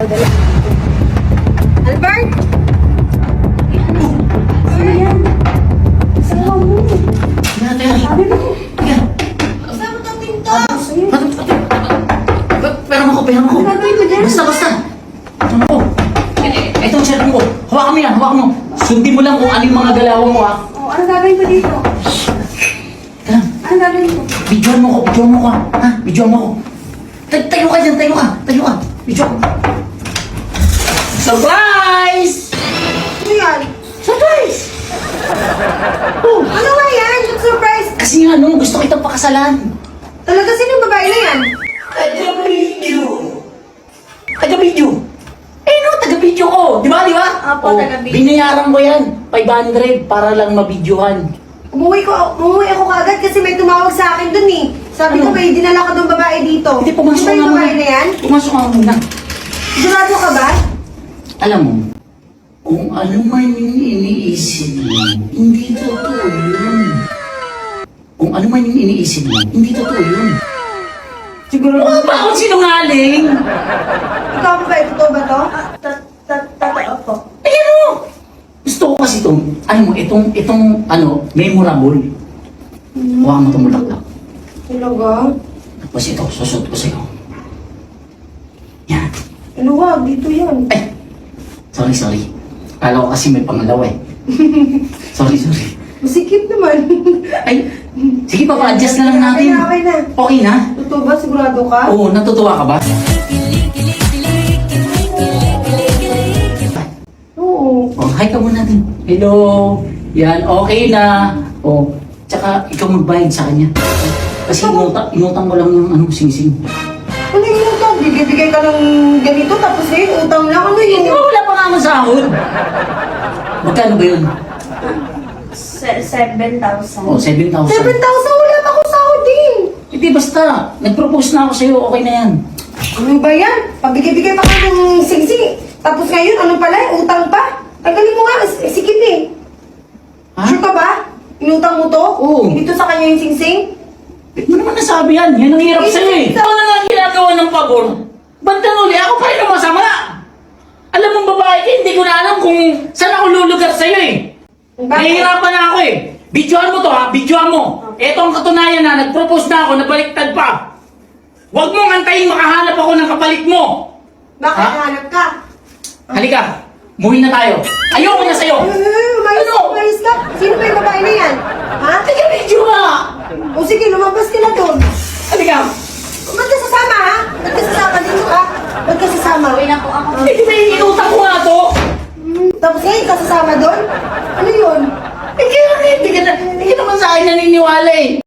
Padala. Albert? Ano yan? Kasama mo. Sabi mo. Kasama ka tinta. Pera mo ko. Ano gagawin mo dyan? Basta. Ano ko? Ito ang cellphone ko. Hawakan mo yan, hawakan mo. Sundin mo lang kung ano yung mga galawan mo, ha? Oh, ano gagawin mo dito? Kaya, Ano gagawin mo? videoan mo ko, ha? Videoan mo ko. Tayo ka dyan, tayo ka. Videoan. Surprise! Ano yan? Surprise! Oh, Ano nga yan? Surprise! kasi nga, no, gusto kitang pakasalan. Talaga sino yung babae na yan? Taga-video. Taga-video ko. Di ba? Apo, taga-video. Binayaran ko yan. 500 para lang mabidyohan. Umuwi ako kagad kasi may tumawag sa akin dun eh. Sabi ko Ano? may dinala ko dun babae dito. Hindi, pumasok Sino nga yung muna. babae na yan? Pumasok nga muna. Sigurado ka ba? Alam mo, kung ano man yung iniisip mo, hindi totoo yun. Kung ano man yung iniisip mo, hindi totoo yun. Siguro. Mukha ba akong sinungaling? Ikaw ba? Totoo ba to? Totoo po. Ayan mo! Gusto ko kasi itong, ano, memorable. Huwag mo itong mulaklak. Talaga? Tapos ito, susot ko sa'yo. Yan. Luwag, dito yan. Ay! Sorry. Kala ko kasi may pangalawa eh. Sorry. Masikip naman. Ay! Sige, papa-adjust na lang natin. Okay na. Okay na? Totoo ba? Sigurado ka? Oo, natutuwa ka ba? Oo. Oh, hi ka muna natin. Hello. Yan, okay na. Oh, tsaka ikaw magbayad sa kanya. Kasi inutang mo lang ng sing-sing. Ano yung utang? Bibigay ka ng ganito tapos ngayon utang lang. Ano Hindi yun? ba wala pa nga ang sahod? Magkano ba yun? 7,000. Oh, 7,000. 7,000? Wala pa akong sahod din. Hindi, basta. Nag-propose na ako sa'yo. Okay na yan. Ano ba yan? Pagbigay-bigay pa ka ng sing-sing. Tapos ngayon, ano pala? Utang pa? Tanggalin mo nga. Sikip eh. Ha? Sure ka ba? Inutang mo to? Oo. Dito sa kanya yung sing-sing? Ba't mo naman nasabi yan? Yan ang hirap sa'yo eh. Ako na lang ginagawa ng pabor. Bandang uli, ako pa rin ang masama. Alam mong babae ka, hindi ko na alam kung saan ako lulugar sa'yo eh. Nahihirapan na ako eh. Videoan mo to ha, videoan mo. Ito ang katunayan na nag-propose na ako, nabaliktad pa. Huwag mong antayin makahanap ako ng kapalit mo. Bakit Ha? hanap ka? Halika, muwi na tayo. Ayoko na sa'yo. Umayos Ano? umayos ka. Sino ba yung babae na yan? Ha? Taga video nga. O sige, lumabas ka na doon. Halika. Ba't ka sasama ha? Ba't ka sasama dito ka? Ba't ka sasama? Uwi na po ako. Hindi ba inutang ko nga to? Tapos ngayon ka sasama doon? Ano yun? Eh kaya hindi ka naman sa akin naniniwala eh.